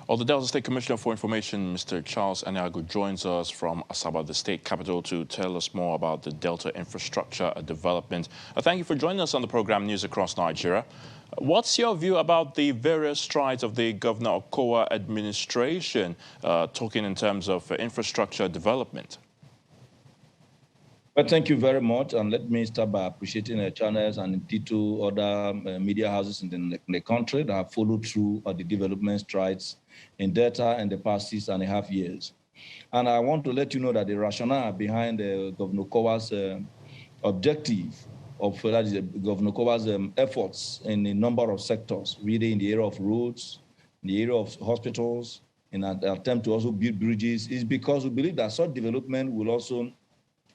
Well, the Delta State Commissioner for Information, Mr. Charles Aniago, joins us from Asaba, the state capital, to tell us more about the Delta infrastructure development. Thank you for joining us on the program News Across Nigeria. What's your view about the various strides of the Governor Okowa administration, talking in terms of infrastructure development? Well, thank you very much. And let me start by appreciating the channels and indeed to other media houses in the country that have followed through the development strides in Delta in the past 6.5 years. And I want to let you know that the rationale behind Governor Okowa's objective of that is Governor Okowa's efforts in a number of sectors, really in the area of roads, in the area of hospitals, in an attempt to also build bridges, is because we believe that such development will also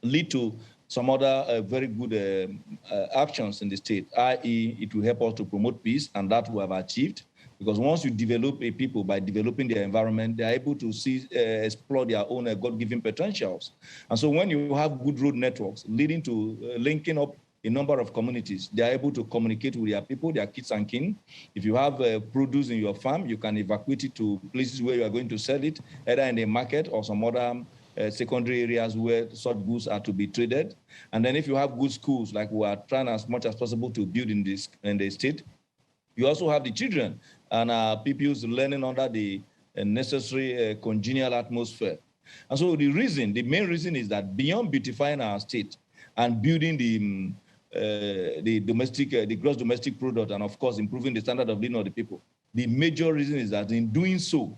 lead to some other very good actions in the state, i.e. it will help us to promote peace, and that we have achieved. Because once you develop a people by developing their environment, they're able to explore their own God-given potentials. And so when you have good road networks leading to linking up a number of communities, they are able to communicate with their people, their kids and kin. If you have produce in your farm, you can evacuate it to places where you are going to sell it, either in the market or some other secondary areas where such goods are to be traded. And then if you have good schools, like we are trying as much as possible to build in the state, you also have the children and pupils learning under the necessary congenial atmosphere. And so the main reason is that beyond beautifying our state and building the gross domestic product, and of course improving the standard of living of the people, the major reason is that in doing so,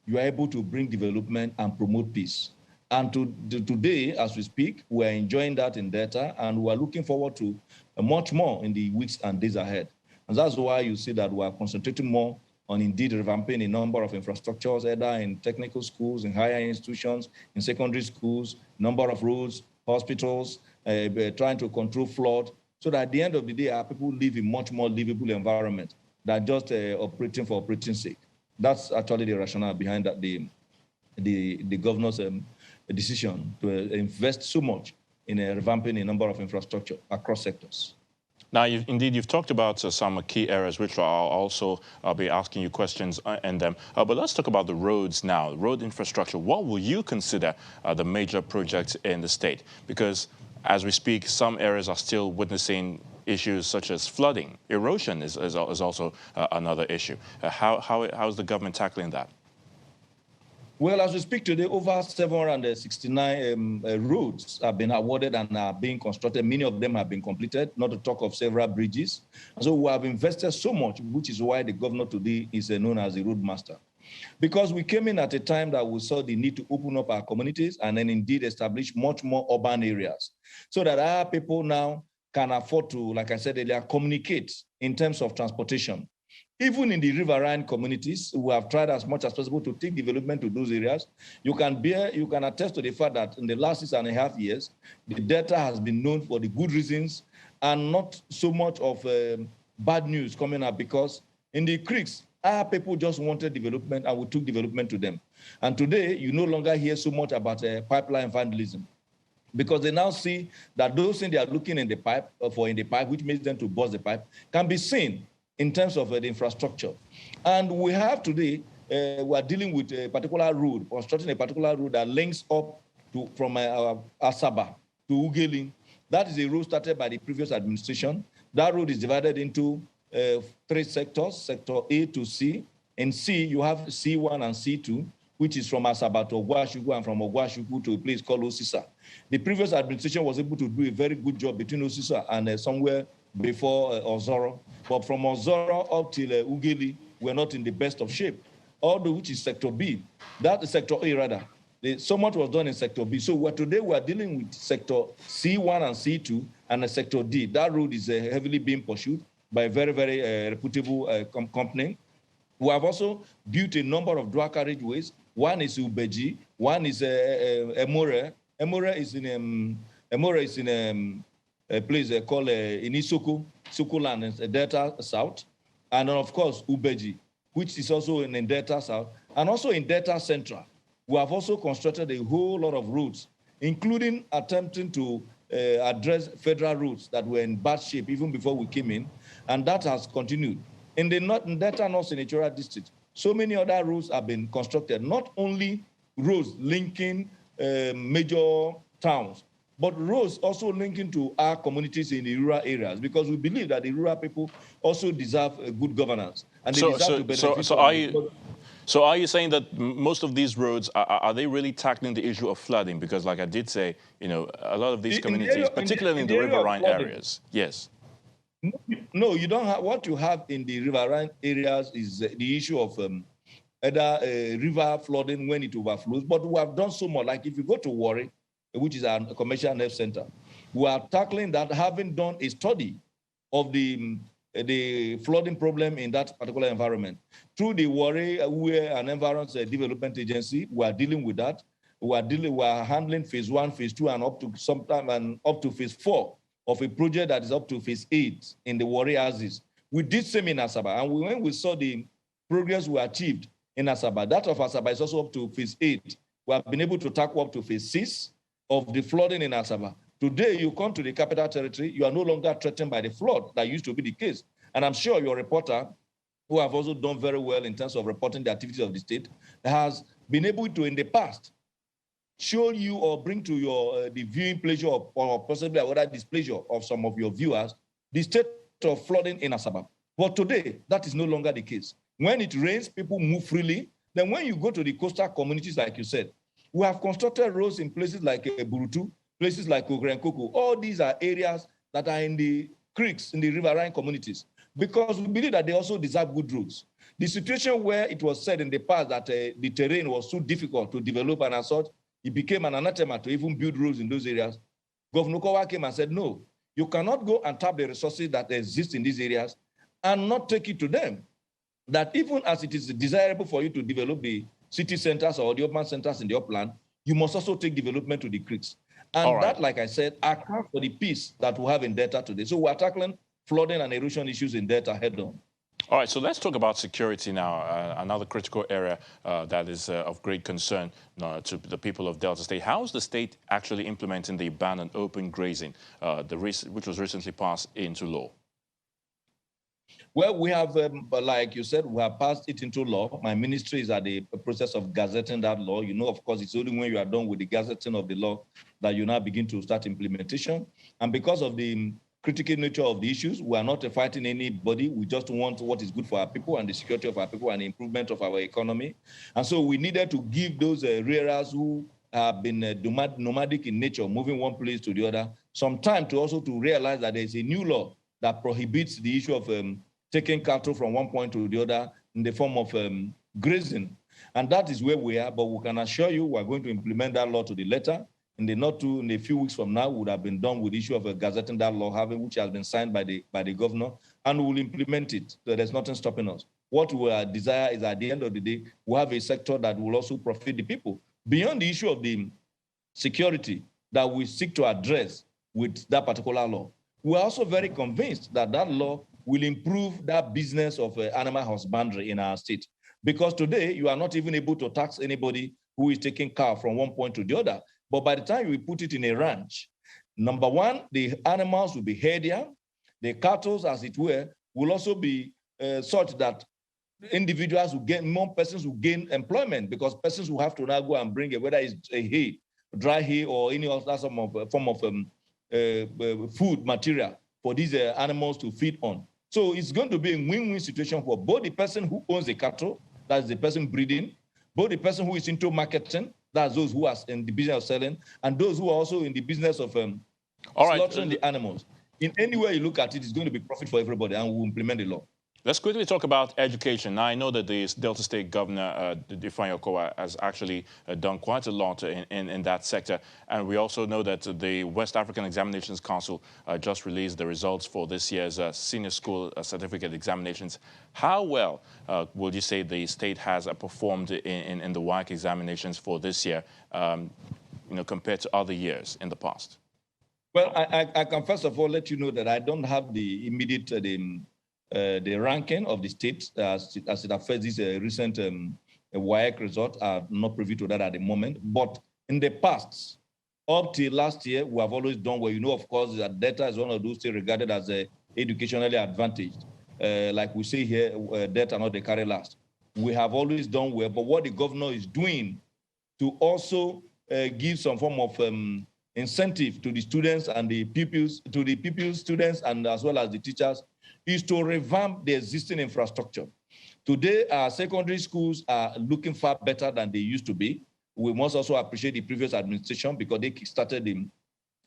you are able to bring development and promote peace. And today, as we speak, we are enjoying that in Delta, and we are looking forward to much more in the weeks and days ahead. And that's why you see that we are concentrating more on indeed revamping a number of infrastructures, either in technical schools, in higher institutions, in secondary schools, number of roads, hospitals, trying to control flood, so that at the end of the day, our people live in much more livable environment than just operating for operating's sake. That's actually the rationale behind that, the governor's decision to invest so much in revamping a number of infrastructure across sectors. Now, you've talked about some key areas, which I'll be asking you questions in them. But let's talk about the roads now, road infrastructure. What will you consider the major projects in the state? Because as we speak, some areas are still witnessing issues such as flooding. Erosion is also another issue. How is the government tackling that? Well, as we speak today, over 769 roads have been awarded and are being constructed. Many of them have been completed, not to talk of several bridges. And so we have invested so much, which is why the governor today is known as the road master. Because we came in at a time that we saw the need to open up our communities and then indeed establish much more urban areas, so that our people now can afford to, like I said earlier, communicate in terms of transportation. Even in the riverine communities, we have tried as much as possible to take development to those areas. You can attest to the fact that in the last 6.5 years, the Delta has been known for the good reasons and not so much of bad news coming up, because in the creeks, our people just wanted development and we took development to them. And today, you no longer hear so much about pipeline vandalism, because they now see that those things they are looking in the pipe, which makes them to burst the pipe, can be seen in terms of the infrastructure. And we have today, we are dealing with a particular road, constructing a particular road that links up from Asaba to Ughelli. That is a road started by the previous administration. That road is divided into 3 sectors, sector A to C. In C, you have C1 and C2, which is from Asaba to Ogwashuku and from Ogwashuku to a place called Osisa. The previous administration was able to do a very good job between Osisa and somewhere before Ozoro. But from Ozoro up till Ughelli, we're not in the best of shape. Although, which is sector B, that is sector A rather. So much was done in sector B. So today we are dealing with sector C1 and C2 and sector D. That road is heavily being pursued by a very, very reputable company. We have also built a number of dual carriageways. One is Ubeji, one is Emore. Emore is in a place called Inisoko, Sokoland, in Delta South. And then, of course, Ubeji, which is also in Delta South, and also in Delta Central. We have also constructed a whole lot of roads, including attempting to address federal roads that were in bad shape even before we came in, and that has continued. In the Delta North Senatorial District, So many other roads have been constructed, not only roads linking major towns, but roads also linking to our communities in the rural areas, because we believe that the rural people also deserve good governance, and they deserve to benefit from it. So are you saying that most of these roads, are they really tackling the issue of flooding? Because like I did say, you know, a lot of these communities, particularly in the riverine areas, yes. No, you don't have, what you have in the riverine areas is the issue of either river flooding when it overflows, but we have done so much. Like if you go to Warri, which is a commercial health center, we are tackling that, having done a study of the flooding problem in that particular environment. Through the Warri, we're an environment development agency, we are dealing with that. We are handling phase 1, phase 2, and up to phase 4 of a project that is up to phase 8 in the Warri houses. We did same in Asaba, and when we saw the progress we achieved in Asaba, that of Asaba is also up to phase 8. We have been able to tackle up to phase 6 of the flooding in Asaba. Today, you come to the Capital Territory, you are no longer threatened by the flood that used to be the case. And I'm sure your reporter, who have also done very well in terms of reporting the activities of the state, has been able to, in the past, show you or bring to your the viewing pleasure or possibly other displeasure of some of your viewers the state of flooding in Asaba. But today, that is no longer the case. When it rains, people move freely. Then when you go to the coastal communities, like you said, we have constructed roads in places like Burutu, places like Ogrenkoko. All these are areas that are in the creeks, in the riverine communities, because we believe that they also deserve good roads. The situation where it was said in the past that the terrain was too difficult to develop and as such, it became an anathema to even build roads in those areas. Governor Kowa came and said, no, you cannot go and tap the resources that exist in these areas and not take it to them. That even as it is desirable for you to develop the city centers or the urban centers in the upland, you must also take development to the creeks. And that, like I said, accounts for the peace that we have in Delta today. So we're tackling flooding and erosion issues in Delta head on. All right, so let's talk about security now, another critical area that is of great concern to the people of Delta State. How is the state actually implementing the ban on open grazing, which was recently passed into law? Well, we have, like you said, we have passed it into law. My ministry is at the process of gazetting that law. You know, of course, it's only when you are done with the gazetting of the law that you now begin to start implementation. And because of the critical nature of the issues, we are not fighting anybody. We just want what is good for our people and the security of our people and the improvement of our economy. And so we needed to give those rearers who have been nomadic in nature, moving one place to the other, some time to also to realize that there's a new law that prohibits the issue of taking cattle from one point to the other in the form of grazing. And that is where we are, but we can assure you we're going to implement that law to the letter. In a few weeks from now, would have been done with the issue of gazetting that law, which has been signed by the governor, and we will implement it. So there's nothing stopping us. What we desire is at the end of the day, we have a sector that will also profit the people. Beyond the issue of the security that we seek to address with that particular law, we're also very convinced that that law will improve that business of animal husbandry in our state. Because today, you are not even able to tax anybody who is taking cow from one point to the other. But by the time we put it in a ranch, number one, the animals will be healthier. The cattle, as it were, will also be such that individuals will get, more persons will gain employment, because persons will have to now go and bring it, whether it's a hay, dry hay, or any other form of food material for these animals to feed on. So it's going to be a win-win situation for both the person who owns the cattle, that's the person breeding, both the person who is into marketing, that's those who are in the business of selling, and those who are also in the business of slaughtering the animals. In any way you look at it, it's going to be profit for everybody, and we'll implement the law. Let's quickly talk about education. Now, I know that the Delta State Governor, Ifeanyi Okowa, has actually done quite a lot in that sector. And we also know that the West African Examinations Council just released the results for this year's senior school certificate examinations. How well would you say the state has performed in the WAEC examinations for this year, compared to other years in the past? Well, I can first of all let you know that I don't have the immediate the ranking of the state as it affects this recent WAEC result. I'm not privy to that at the moment. But in the past, up till last year, we have always done well. You know, of course, that Delta is one of those states regarded as educationally advantaged. Like we say here, Delta not the carry last. we have always done well, but what the governor is doing to also give some form of incentive to the students and the pupils, students, and as well as the teachers, is to revamp the existing infrastructure. Today, our secondary schools are looking far better than they used to be. We must also appreciate the previous administration because they kickstarted the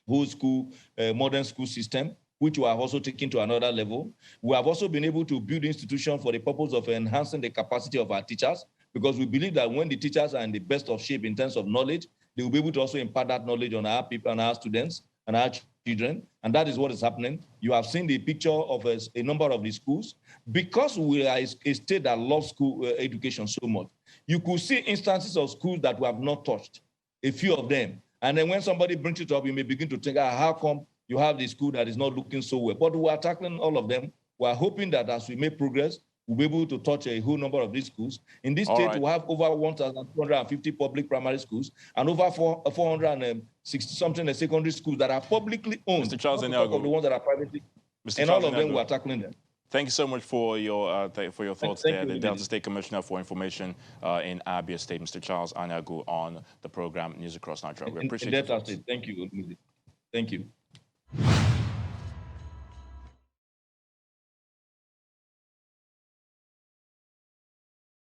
whole school, modern school system, which we are also taking to another level. We have also been able to build institutions for the purpose of enhancing the capacity of our teachers, because we believe that when the teachers are in the best of shape in terms of knowledge, they will be able to also impart that knowledge on our people and our students and our children, and that is what is happening. You have seen the picture of a number of the schools. Because we are a state that loves school education so much, you could see instances of schools that we have not touched, a few of them. And then when somebody brings it up, you may begin to think, how come you have the school that is not looking so well? But we are tackling all of them. We are hoping that as we make progress, we'll be able to touch a whole number of these schools. In this state, we have over 1,250 public primary schools and over 460-something secondary schools that are publicly owned. Mr. Charles Anyagu. Of the ones that are privately. And all of them, we are tackling them. Thank you so much for your thoughts there. The Delta State Commissioner for Information in Abia State, Mr. Charles Anyagu, on the program News Across Nigeria. We appreciate it. Thank you. Thank you.